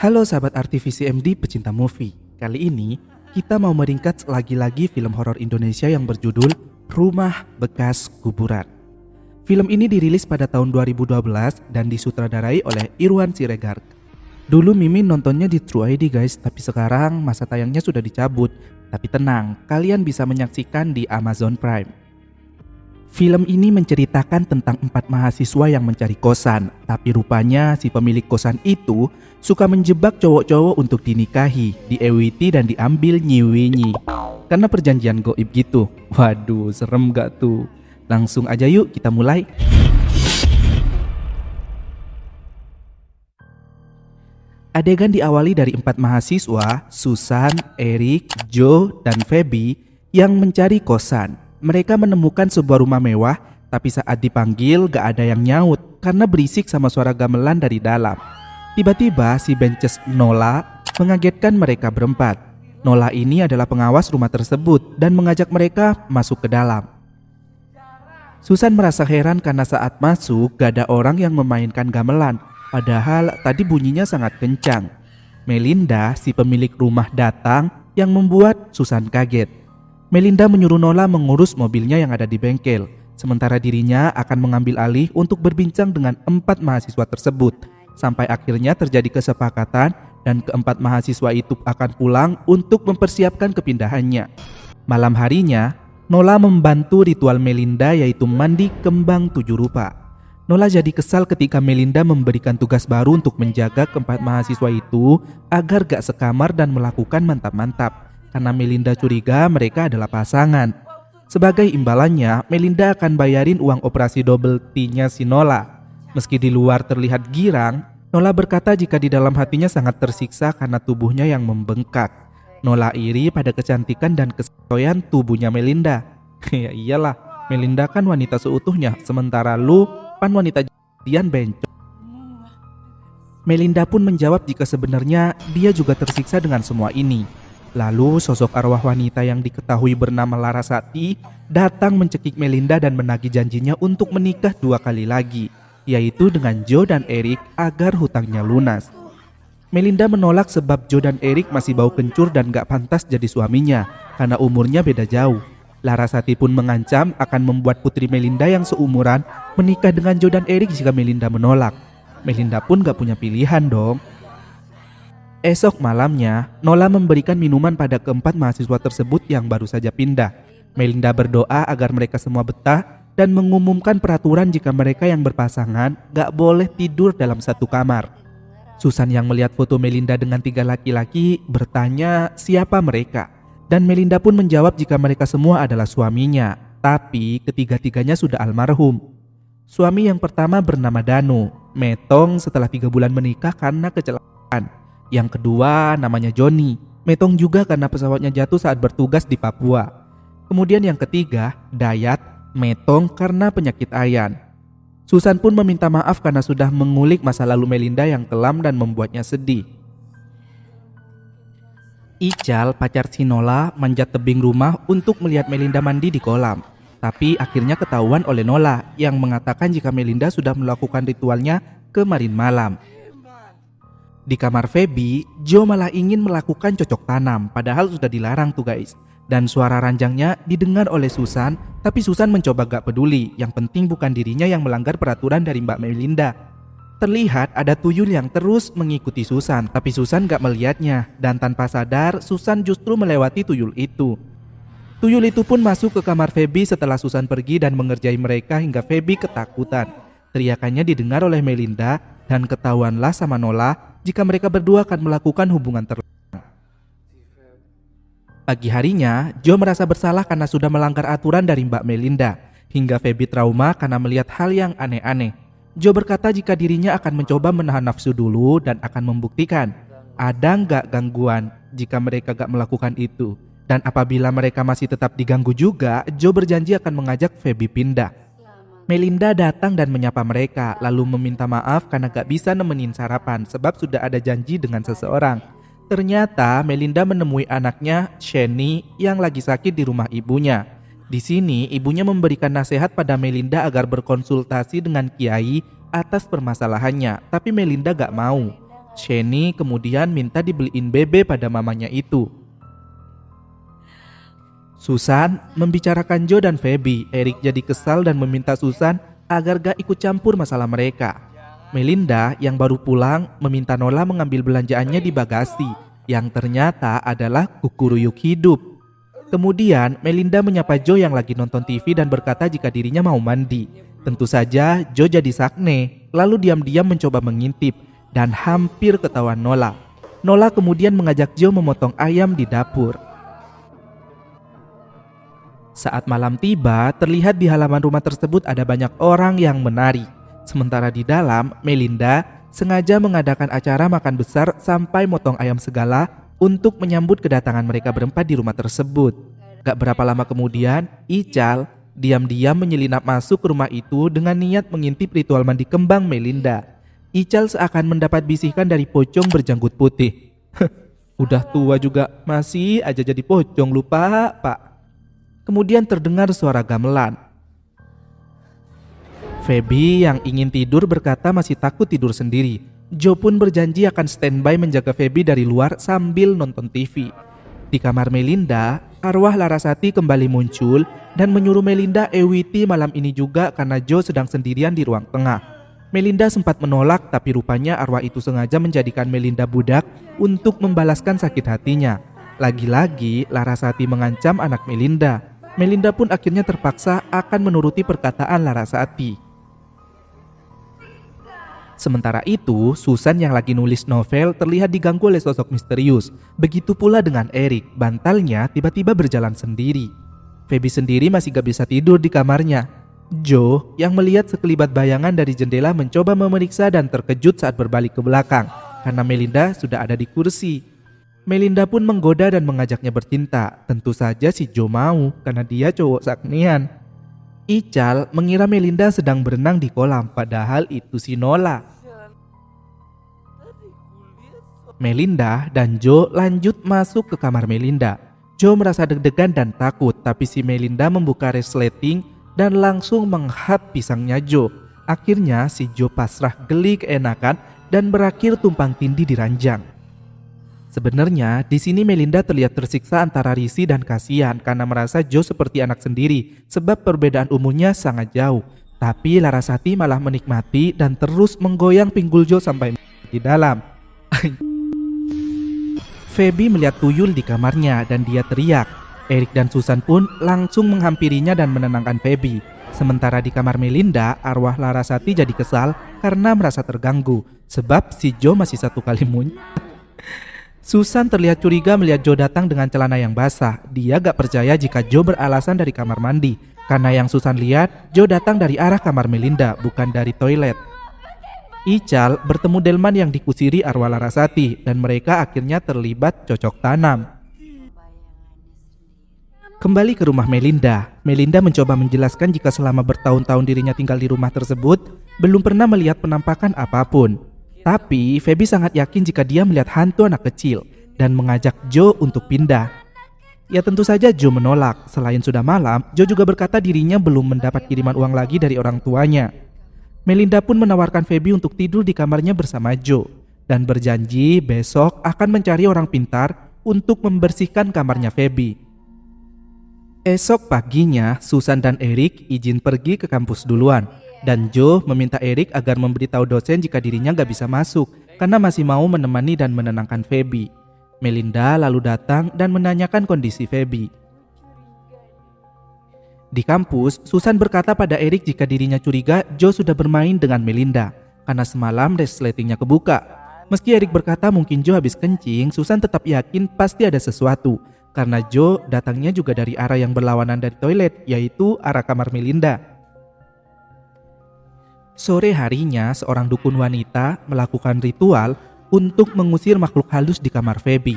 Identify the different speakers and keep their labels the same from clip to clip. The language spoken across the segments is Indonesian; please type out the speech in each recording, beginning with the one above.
Speaker 1: Halo sahabat RTVCMD pecinta movie. Kali ini kita mau meringkat lagi-lagi film horor Indonesia yang berjudul Rumah Bekas Kuburan. Film ini dirilis pada tahun 2012 dan disutradarai oleh Irwan Siregar. Dulu Mimin nontonnya di True ID guys, tapi sekarang masa tayangnya sudah dicabut. Tapi tenang, kalian bisa menyaksikan di Amazon Prime. Film ini menceritakan tentang 4 mahasiswa yang mencari kosan, tapi rupanya si pemilik kosan itu suka menjebak cowok-cowok untuk dinikahi, diewiti dan diambil nyiwi-nyi. Karena perjanjian goib gitu. Waduh, serem gak tuh? Langsung aja yuk kita mulai. Adegan diawali dari 4 mahasiswa, Susan, Eric, Joe, dan Feby yang mencari kosan. Mereka menemukan sebuah rumah mewah, tapi saat dipanggil gak ada yang nyaut karena berisik sama suara gamelan dari dalam. Tiba-tiba si Bences Nola mengagetkan mereka berempat. Nola ini adalah pengawas rumah tersebut dan mengajak mereka masuk ke dalam. Susan merasa heran karena saat masuk gak ada orang yang memainkan gamelan, padahal tadi bunyinya sangat kencang. Melinda, si pemilik rumah datang yang membuat Susan kaget. Melinda menyuruh Nola mengurus mobilnya yang ada di bengkel, sementara dirinya akan mengambil alih untuk berbincang dengan 4 mahasiswa tersebut. Sampai akhirnya terjadi kesepakatan dan keempat mahasiswa itu akan pulang untuk mempersiapkan kepindahannya. Malam harinya, Nola membantu ritual Melinda yaitu mandi kembang 7 rupa. Nola jadi kesal ketika Melinda memberikan tugas baru untuk menjaga keempat mahasiswa itu agar gak sekamar dan melakukan mantap-mantap. Karena Melinda curiga mereka adalah pasangan. Sebagai imbalannya, Melinda akan bayarin uang operasi double T-nya si Nola. Meski di luar terlihat girang, Nola berkata jika di dalam hatinya sangat tersiksa karena tubuhnya yang membengkak. Nola iri pada kecantikan dan kesotoyan tubuhnya Melinda. Ya iyalah, Melinda kan wanita seutuhnya, sementara lu pan wanita jadian bencong. Melinda pun menjawab jika sebenarnya dia juga tersiksa dengan semua ini. Lalu sosok arwah wanita yang diketahui bernama Larasati datang mencekik Melinda dan menagih janjinya untuk menikah 2 kali lagi, yaitu dengan Joe dan Eric agar hutangnya lunas. Melinda menolak sebab Joe dan Eric masih bau kencur dan gak pantas jadi suaminya karena umurnya beda jauh. Larasati pun mengancam akan membuat putri Melinda yang seumuran menikah dengan Joe dan Eric jika Melinda menolak. Melinda pun gak punya pilihan dong. Esok malamnya, Nola memberikan minuman pada keempat mahasiswa tersebut yang baru saja pindah. Melinda berdoa agar mereka semua betah dan mengumumkan peraturan jika mereka yang berpasangan gak boleh tidur dalam satu kamar. Susan yang melihat foto Melinda dengan 3 laki-laki bertanya siapa mereka. Dan Melinda pun menjawab jika mereka semua adalah suaminya, tapi ketiga-tiganya sudah almarhum. Suami yang pertama bernama Danu, metong setelah 3 bulan menikah karena kecelakaan. Yang kedua namanya Johnny, metong juga karena pesawatnya jatuh saat bertugas di Papua. Kemudian yang ketiga, Dayat, metong karena penyakit ayan. Susan pun meminta maaf karena sudah mengulik masa lalu Melinda yang kelam dan membuatnya sedih. Ical, pacar si Nola, manjat tebing rumah untuk melihat Melinda mandi di kolam. Tapi akhirnya ketahuan oleh Nola yang mengatakan jika Melinda sudah melakukan ritualnya kemarin malam. Di kamar Feby, Joe malah ingin melakukan cocok tanam, padahal sudah dilarang tuh guys. Dan suara ranjangnya didengar oleh Susan, tapi Susan mencoba gak peduli. Yang penting bukan dirinya yang melanggar peraturan dari Mbak Melinda. Terlihat ada tuyul yang terus mengikuti Susan, tapi Susan gak melihatnya. Dan tanpa sadar, Susan justru melewati tuyul itu. Tuyul itu pun masuk ke kamar Feby setelah Susan pergi dan mengerjai mereka hingga Feby ketakutan. Teriakannya didengar oleh Melinda dan ketahuanlah sama Nola jika mereka berdua akan melakukan hubungan terlarang. Pagi harinya, Joe merasa bersalah karena sudah melanggar aturan dari Mbak Melinda, hingga Feby trauma karena melihat hal yang aneh-aneh. Joe berkata jika dirinya akan mencoba menahan nafsu dulu dan akan membuktikan ada nggak gangguan jika mereka gak melakukan itu. Dan apabila mereka masih tetap diganggu juga, Joe berjanji akan mengajak Feby pindah. Melinda datang dan menyapa mereka, lalu meminta maaf karena gak bisa nemenin sarapan sebab sudah ada janji dengan seseorang. Ternyata Melinda menemui anaknya, Shani, yang lagi sakit di rumah ibunya. Di sini ibunya memberikan nasihat pada Melinda agar berkonsultasi dengan kiai atas permasalahannya, tapi Melinda gak mau. Sheni kemudian minta dibeliin bebe pada mamanya itu. Susan membicarakan Joe dan Feby. Eric jadi kesal dan meminta Susan agar gak ikut campur masalah mereka. Melinda yang baru pulang meminta Nola mengambil belanjaannya di bagasi, yang ternyata adalah kukuruyuk hidup. Kemudian Melinda menyapa Joe yang lagi nonton TV dan berkata jika dirinya mau mandi. Tentu saja Joe jadi sakne, lalu diam-diam mencoba mengintip dan hampir ketahuan Nola. Nola kemudian mengajak Joe memotong ayam di dapur. Saat malam tiba, terlihat di halaman rumah tersebut ada banyak orang yang menari. Sementara di dalam, Melinda sengaja mengadakan acara makan besar sampai motong ayam segala untuk menyambut kedatangan mereka berempat di rumah tersebut. Gak berapa lama kemudian, Ical diam-diam menyelinap masuk ke rumah itu dengan niat mengintip ritual mandi kembang Melinda. Ical seakan mendapat bisikan dari pocong berjanggut putih. Udah tua juga, masih aja jadi pocong, lupa pak. Kemudian terdengar suara gamelan. Feby yang ingin tidur berkata masih takut tidur sendiri. Joe pun berjanji akan standby menjaga Feby dari luar sambil nonton TV. Di kamar Melinda, arwah Larasati kembali muncul dan menyuruh Melinda EWT malam ini juga karena Joe sedang sendirian di ruang tengah. Melinda sempat menolak, tapi rupanya arwah itu sengaja menjadikan Melinda budak untuk membalaskan sakit hatinya. Lagi-lagi Larasati mengancam anak Melinda. Melinda pun akhirnya terpaksa akan menuruti perkataan Larasati. Sementara itu, Susan yang lagi nulis novel terlihat diganggu oleh sosok misterius. Begitu pula dengan Eric, bantalnya tiba-tiba berjalan sendiri. Feby sendiri masih gak bisa tidur di kamarnya. Joe yang melihat sekelibat bayangan dari jendela mencoba memeriksa dan terkejut saat berbalik ke belakang karena Melinda sudah ada di kursi. Melinda pun menggoda dan mengajaknya bercinta. Tentu saja si Joe mau karena dia cowok saknian. Ical mengira Melinda sedang berenang di kolam, padahal itu si Nola. Melinda dan Joe lanjut masuk ke kamar Melinda. Joe merasa deg-degan dan takut, tapi si Melinda membuka resleting dan langsung menghap pisangnya Joe. Akhirnya si Joe pasrah geli keenakan dan berakhir tumpang tindih di ranjang. Sebenarnya di sini Melinda terlihat tersiksa antara risih dan kasihan karena merasa Joe seperti anak sendiri sebab perbedaan umurnya sangat jauh. Tapi Larasati malah menikmati dan terus menggoyang pinggul Joe sampai di dalam. Feby melihat tuyul di kamarnya dan dia teriak. Eric dan Susan pun langsung menghampirinya dan menenangkan Feby. Sementara di kamar Melinda, arwah Larasati jadi kesal karena merasa terganggu sebab si Joe masih satu kali muncul. Susan terlihat curiga melihat Joe datang dengan celana yang basah. Dia gak percaya jika Joe beralasan dari kamar mandi. Karena yang Susan lihat, Joe datang dari arah kamar Melinda, bukan dari toilet. Ical bertemu Delman yang dikusiri arwah Larasati dan mereka akhirnya terlibat cocok tanam. Kembali ke rumah Melinda. Melinda mencoba menjelaskan jika selama bertahun-tahun dirinya tinggal di rumah tersebut, belum pernah melihat penampakan apapun. Tapi Feby sangat yakin jika dia melihat hantu anak kecil dan mengajak Joe untuk pindah. Ya tentu saja Joe menolak. Selain sudah malam, Joe juga berkata dirinya belum mendapat kiriman uang lagi dari orang tuanya. Melinda pun menawarkan Feby untuk tidur di kamarnya bersama Joe dan berjanji besok akan mencari orang pintar untuk membersihkan kamarnya Feby. Esok paginya, Susan dan Eric izin pergi ke kampus duluan. Dan Joe meminta Eric agar memberitahu dosen jika dirinya gak bisa masuk karena masih mau menemani dan menenangkan Feby. Melinda lalu datang dan menanyakan kondisi Feby. Di kampus, Susan berkata pada Eric jika dirinya curiga Joe sudah bermain dengan Melinda karena semalam resletingnya kebuka. Meski Eric berkata mungkin Joe habis kencing, Susan tetap yakin pasti ada sesuatu karena Joe datangnya juga dari arah yang berlawanan dari toilet, yaitu arah kamar Melinda. Sore harinya, seorang dukun wanita melakukan ritual untuk mengusir makhluk halus di kamar Feby.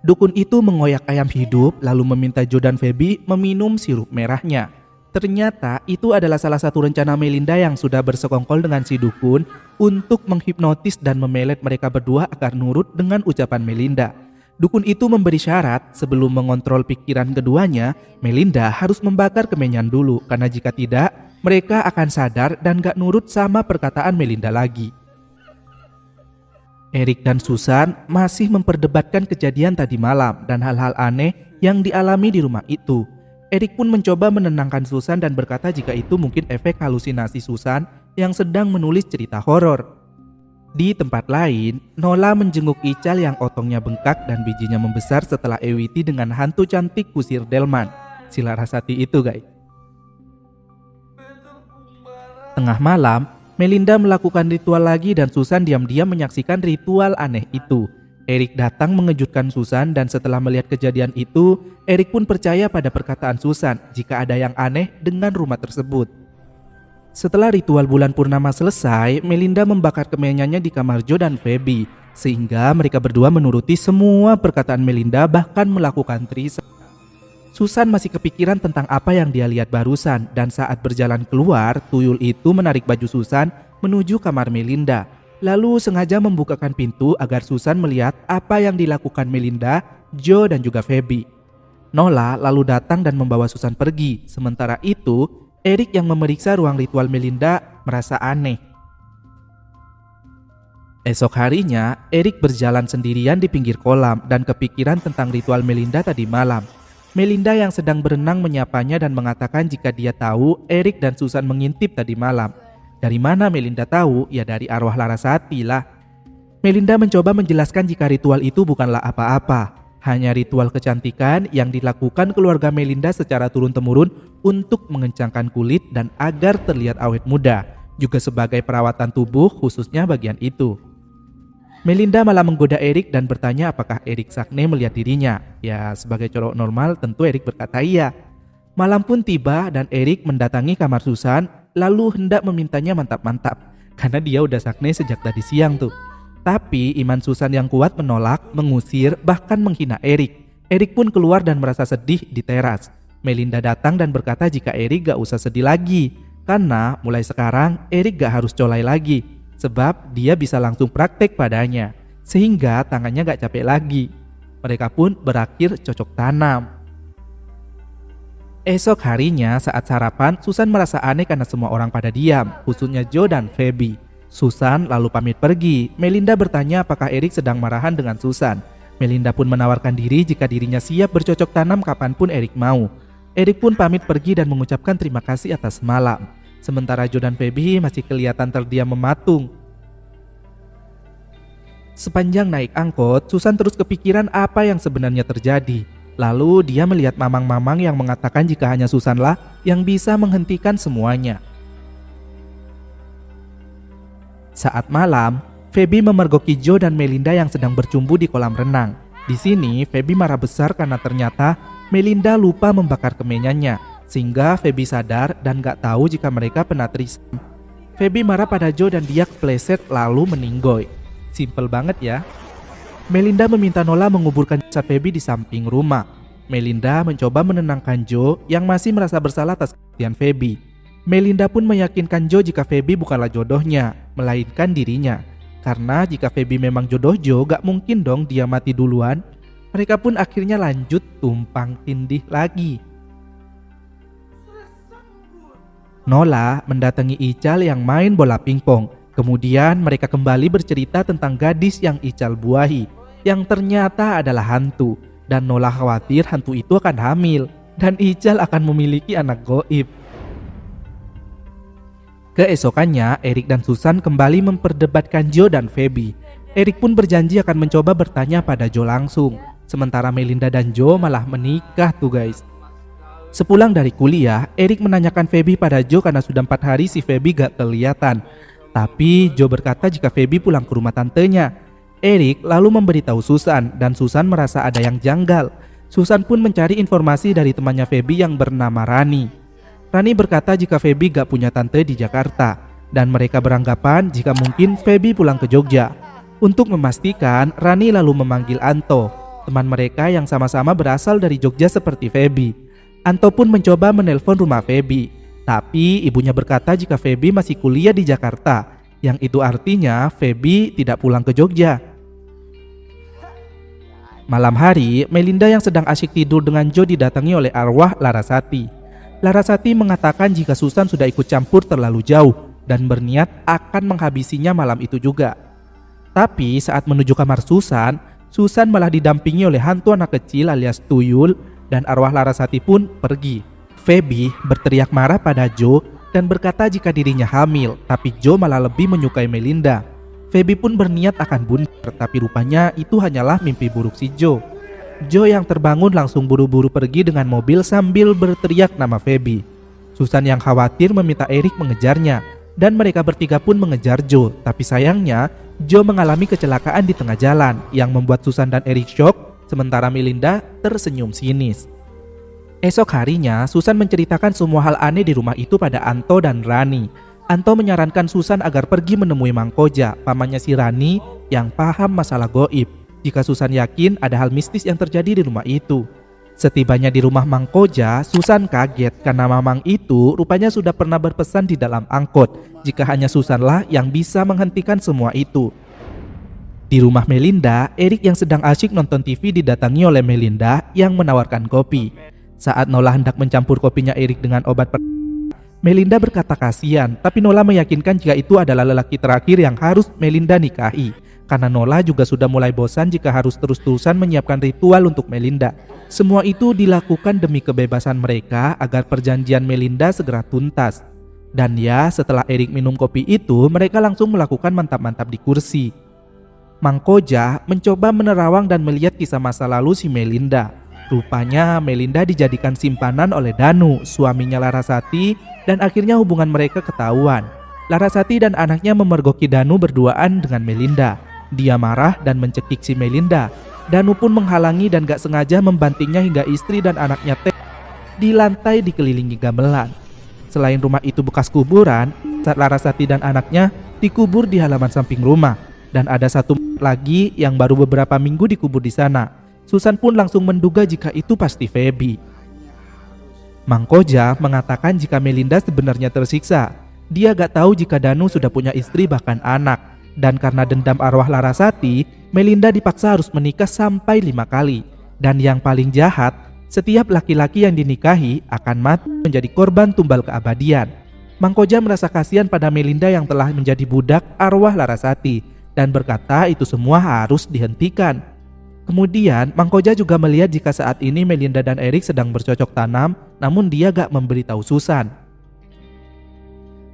Speaker 1: Dukun itu mengoyak ayam hidup lalu meminta Joe dan Feby meminum sirup merahnya. Ternyata itu adalah salah satu rencana Melinda yang sudah bersekongkol dengan si dukun untuk menghipnotis dan memelet mereka berdua agar nurut dengan ucapan Melinda. Dukun itu memberi syarat sebelum mengontrol pikiran keduanya, Melinda harus membakar kemenyan dulu karena jika tidak, mereka akan sadar dan gak nurut sama perkataan Melinda lagi. Erik dan Susan masih memperdebatkan kejadian tadi malam dan hal-hal aneh yang dialami di rumah itu. Erik pun mencoba menenangkan Susan dan berkata jika itu mungkin efek halusinasi Susan yang sedang menulis cerita horor. Di tempat lain, Nola menjenguk Ical yang otongnya bengkak dan bijinya membesar setelah Ewiti dengan hantu cantik kusir delman. Si Larasati itu guys. Tengah malam, Melinda melakukan ritual lagi dan Susan diam-diam menyaksikan ritual aneh itu. Erik datang mengejutkan Susan dan setelah melihat kejadian itu, Erik pun percaya pada perkataan Susan jika ada yang aneh dengan rumah tersebut. Setelah ritual bulan purnama selesai, Melinda membakar kemenyanya di kamar Joe dan Phoebe, sehingga mereka berdua menuruti semua perkataan Melinda bahkan melakukan threesome. Susan masih kepikiran tentang apa yang dia lihat barusan dan saat berjalan keluar, tuyul itu menarik baju Susan menuju kamar Melinda. Lalu sengaja membukakan pintu agar Susan melihat apa yang dilakukan Melinda, Joe dan juga Phoebe. Nola lalu datang dan membawa Susan pergi. Sementara itu, Erik yang memeriksa ruang ritual Melinda merasa aneh. Esok harinya, Erik berjalan sendirian di pinggir kolam dan kepikiran tentang ritual Melinda tadi malam. Melinda yang sedang berenang menyapanya dan mengatakan jika dia tahu Erik dan Susan mengintip tadi malam. Dari mana Melinda tahu? Ya dari arwah Larasati lah. Melinda mencoba menjelaskan jika ritual itu bukanlah apa-apa, hanya ritual kecantikan yang dilakukan keluarga Melinda secara turun-temurun untuk mengencangkan kulit dan agar terlihat awet muda, juga sebagai perawatan tubuh khususnya bagian itu. Melinda malah menggoda Erik dan bertanya apakah Erik Sakne melihat dirinya. Ya sebagai cowok normal tentu Erik berkata iya. Malam pun tiba dan Erik mendatangi kamar Susan lalu hendak memintanya mantap-mantap karena dia udah Sakne sejak tadi siang tuh. Tapi iman Susan yang kuat menolak, mengusir, bahkan menghina Erik. Erik pun keluar dan merasa sedih di teras. Melinda datang dan berkata jika Erik gak usah sedih lagi, karena mulai sekarang Erik gak harus colai lagi, sebab dia bisa langsung praktek padanya, sehingga tangannya gak capek lagi. Mereka pun berakhir cocok tanam. Esok harinya saat sarapan, Susan merasa aneh karena semua orang pada diam, khususnya Joe dan Phoebe. Susan lalu pamit pergi. Melinda bertanya apakah Erik sedang marahan dengan Susan. Melinda pun menawarkan diri jika dirinya siap bercocok tanam kapanpun Erik mau. Erik pun pamit pergi dan mengucapkan terima kasih atas malam. Sementara Joe dan Phoebe masih kelihatan terdiam mematung. Sepanjang naik angkot, Susan terus kepikiran apa yang sebenarnya terjadi. Lalu dia melihat mamang-mamang yang mengatakan jika hanya Susanlah yang bisa menghentikan semuanya. Saat malam, Phoebe memergoki Joe dan Melinda yang sedang bercumbu di kolam renang. Di sini, Phoebe marah besar karena ternyata Melinda lupa membakar kemenyanya, sehingga Phoebe sadar dan gak tahu jika mereka pernah threesome. Phoebe marah pada Joe dan dia kepleset lalu meninggoy. Simple banget ya. Melinda meminta Nola menguburkan jasad Phoebe di samping rumah. Melinda mencoba menenangkan Joe yang masih merasa bersalah atas kematian Phoebe. Melinda pun meyakinkan Joe jika Phoebe bukanlah jodohnya, melainkan dirinya. Karena jika Phoebe memang jodoh Joe, gak mungkin dong dia mati duluan. Mereka pun akhirnya lanjut tumpang tindih lagi. Nola mendatangi Ical yang main bola pingpong. Kemudian mereka kembali bercerita tentang gadis yang Ical buahi, yang ternyata adalah hantu. Dan Nola khawatir hantu itu akan hamil dan Ical akan memiliki anak goib. Keesokannya, Erik dan Susan kembali memperdebatkan Joe dan Phoebe. Erik pun berjanji akan mencoba bertanya pada Joe langsung. Sementara Melinda dan Joe malah menikah tuh guys. Sepulang dari kuliah, Erik menanyakan Phoebe pada Joe karena sudah 4 hari si Phoebe gak kelihatan. Tapi Joe berkata jika Phoebe pulang ke rumah tantenya. Erik lalu memberitahu Susan dan Susan merasa ada yang janggal. Susan pun mencari informasi dari temannya Phoebe yang bernama Rani. Rani berkata jika Phoebe gak punya tante di Jakarta dan mereka beranggapan jika mungkin Phoebe pulang ke Jogja. Untuk memastikan, Rani lalu memanggil Anto, teman mereka yang sama-sama berasal dari Jogja seperti Phoebe. Anto pun mencoba menelpon rumah Phoebe, tapi ibunya berkata jika Phoebe masih kuliah di Jakarta, yang itu artinya Phoebe tidak pulang ke Jogja. Malam hari, Melinda yang sedang asyik tidur dengan Joe didatangi oleh arwah Larasati. Larasati mengatakan jika Susan sudah ikut campur terlalu jauh dan berniat akan menghabisinya malam itu juga. Tapi saat menuju kamar Susan, Susan malah didampingi oleh hantu anak kecil alias Tuyul dan arwah Larasati pun pergi. Feby berteriak marah pada Joe dan berkata jika dirinya hamil, tapi Joe malah lebih menyukai Melinda. Feby pun berniat akan bunuh, tapi rupanya itu hanyalah mimpi buruk si Joe. Joe yang terbangun langsung buru-buru pergi dengan mobil sambil berteriak nama Feby. Susan yang khawatir meminta Eric mengejarnya dan mereka bertiga pun mengejar Joe, tapi sayangnya Joe mengalami kecelakaan di tengah jalan yang membuat Susan dan Eric shock, sementara Melinda tersenyum sinis. Esok harinya, Susan menceritakan semua hal aneh di rumah itu pada Anto dan Rani. Anto menyarankan Susan agar pergi menemui Mang Koja, pamannya si Rani yang paham masalah goib, jika Susan yakin ada hal mistis yang terjadi di rumah itu. Setibanya di rumah Mang Koja, Susan kaget karena Mamang itu rupanya sudah pernah berpesan di dalam angkot jika hanya Susanlah yang bisa menghentikan semua itu. Di rumah Melinda, Eric yang sedang asyik nonton TV didatangi oleh Melinda yang menawarkan kopi. Saat Nola hendak mencampur kopinya Eric dengan obat Melinda berkata kasihan, tapi Nola meyakinkan jika itu adalah lelaki terakhir yang harus Melinda nikahi. Karena Nola juga sudah mulai bosan jika harus terus-terusan menyiapkan ritual untuk Melinda. Semua itu dilakukan demi kebebasan mereka agar perjanjian Melinda segera tuntas. Dan ya, setelah Eric minum kopi itu, mereka langsung melakukan mantap-mantap di kursi. Mang Koja mencoba menerawang dan melihat kisah masa lalu si Melinda. Rupanya Melinda dijadikan simpanan oleh Danu, suaminya Larasati, dan akhirnya hubungan mereka ketahuan. Larasati dan anaknya memergoki Danu berduaan dengan Melinda. Dia marah dan mencekik si Melinda. Danu pun menghalangi dan gak sengaja membantingnya hingga istri dan anaknya di lantai dikelilingi gamelan. Selain rumah itu bekas kuburan, Larasati dan anaknya dikubur di halaman samping rumah. Dan ada satu lagi yang baru beberapa minggu dikubur di sana. Susan pun langsung menduga jika itu pasti Feby. Mang Koja mengatakan jika Melinda sebenarnya tersiksa. Dia gak tahu jika Danu sudah punya istri bahkan anak. Dan karena dendam arwah Larasati, Melinda dipaksa harus menikah sampai 5 kali. Dan yang paling jahat, setiap laki-laki yang dinikahi akan mati menjadi korban tumbal keabadian. Mang Koja merasa kasihan pada Melinda yang telah menjadi budak arwah Larasati dan berkata itu semua harus dihentikan. Kemudian Mang Koja juga melihat jika saat ini Melinda dan Eric sedang bercocok tanam, namun dia gak memberitahu Susan.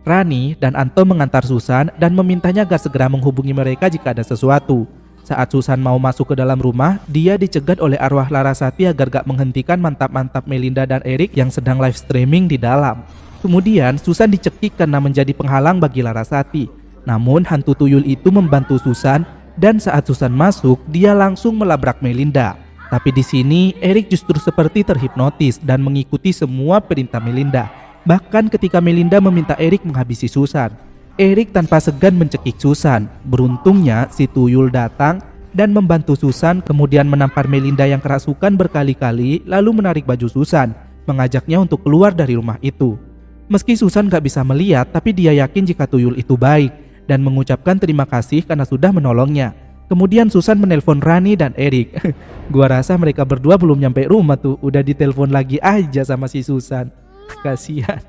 Speaker 1: Rani dan Anto mengantar Susan dan memintanya agar segera menghubungi mereka jika ada sesuatu. Saat Susan mau masuk ke dalam rumah, dia dicegat oleh arwah Larasati agar gak menghentikan mantap-mantap Melinda dan Eric yang sedang live streaming di dalam. Kemudian Susan dicekik karena menjadi penghalang bagi Larasati. Namun hantu tuyul itu membantu Susan. Dan saat Susan masuk, dia langsung melabrak Melinda. Tapi di sini Eric justru seperti terhipnotis dan mengikuti semua perintah Melinda. Bahkan ketika Melinda meminta Eric menghabisi Susan, Eric tanpa segan mencekik Susan. Beruntungnya si tuyul datang dan membantu Susan, kemudian menampar Melinda yang kerasukan berkali-kali, lalu menarik baju Susan, mengajaknya untuk keluar dari rumah itu. Meski Susan gak bisa melihat, tapi dia yakin jika tuyul itu baik dan mengucapkan terima kasih karena sudah menolongnya. Kemudian Susan menelpon Rani dan Eric. Gua rasa mereka berdua belum nyampe rumah tuh, udah ditelepon lagi aja sama si Susan. Kasihan.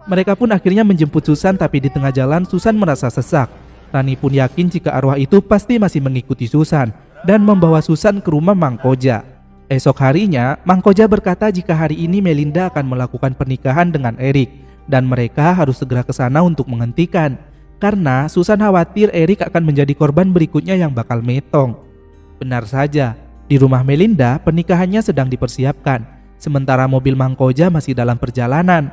Speaker 1: Mereka pun akhirnya menjemput Susan, tapi di tengah jalan Susan merasa sesak. Rani pun yakin jika arwah itu pasti masih mengikuti Susan dan membawa Susan ke rumah Mang Koja. Esok harinya, Mang Koja berkata jika hari ini Melinda akan melakukan pernikahan dengan Eric dan mereka harus segera ke sana untuk menghentikan. Karena Susan khawatir Eric akan menjadi korban berikutnya yang bakal metong. Benar saja, di rumah Melinda pernikahannya sedang dipersiapkan, sementara mobil Mang Koja masih dalam perjalanan.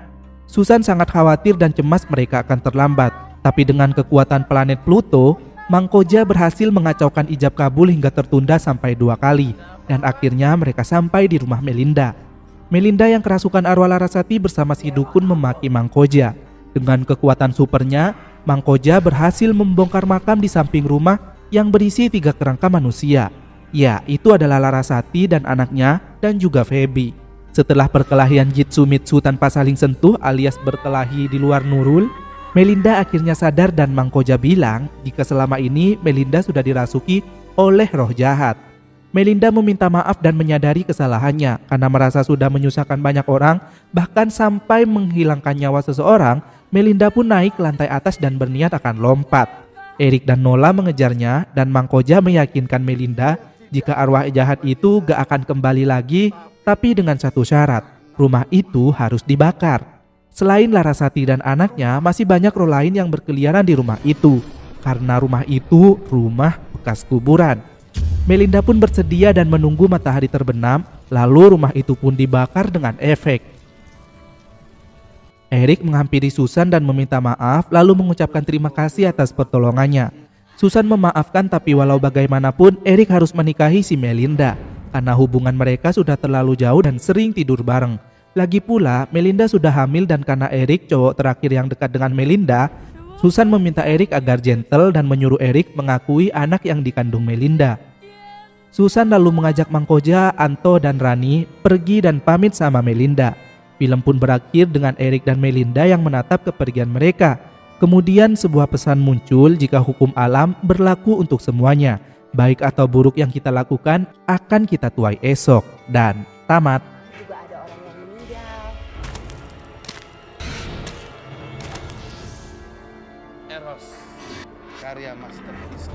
Speaker 1: Susan sangat khawatir dan cemas mereka akan terlambat. Tapi dengan kekuatan planet Pluto, Mang Koja berhasil mengacaukan ijab kabul hingga tertunda sampai 2 kali. Dan akhirnya mereka sampai di rumah Melinda. Melinda yang kerasukan arwah Larasati bersama si dukun memaki Mang Koja. Dengan kekuatan supernya, Mang Koja berhasil membongkar makam di samping rumah yang berisi 3 kerangka manusia. Ya, itu adalah Larasati dan anaknya dan juga Feby. Setelah perkelahian Jitsu-Mitsu tanpa saling sentuh alias berkelahi di luar Nurul, Melinda akhirnya sadar dan Mang Koja bilang jika selama ini Melinda sudah dirasuki oleh roh jahat. Melinda meminta maaf dan menyadari kesalahannya karena merasa sudah menyusahkan banyak orang, bahkan sampai menghilangkan nyawa seseorang. Melinda pun naik ke lantai atas dan berniat akan lompat. Erik dan Nola mengejarnya dan Mang Koja meyakinkan Melinda jika arwah jahat itu gak akan kembali lagi, tapi dengan satu syarat, rumah itu harus dibakar. Selain Larasati dan anaknya, masih banyak roh lain yang berkeliaran di rumah itu, karena rumah itu rumah bekas kuburan. Melinda pun bersedia dan menunggu matahari terbenam, lalu rumah itu pun dibakar dengan efek. Erik menghampiri Susan dan meminta maaf, lalu mengucapkan terima kasih atas pertolongannya. Susan memaafkan, tapi walau bagaimanapun Erik harus menikahi si Melinda karena hubungan mereka sudah terlalu jauh dan sering tidur bareng. Lagi pula Melinda sudah hamil, dan karena Erik cowok terakhir yang dekat dengan Melinda, Susan meminta Erik agar gentle dan menyuruh Erik mengakui anak yang dikandung Melinda. Susan lalu mengajak Mang Koja, Anto dan Rani pergi dan pamit sama Melinda. Film pun berakhir dengan Erik dan Melinda yang menatap kepergian mereka. Kemudian sebuah pesan muncul jika hukum alam berlaku untuk semuanya. Baik atau buruk yang kita lakukan akan kita tuai esok. Dan tamat.
Speaker 2: Juga ada orang yang meninggal.
Speaker 3: Eros, karya masterpiece.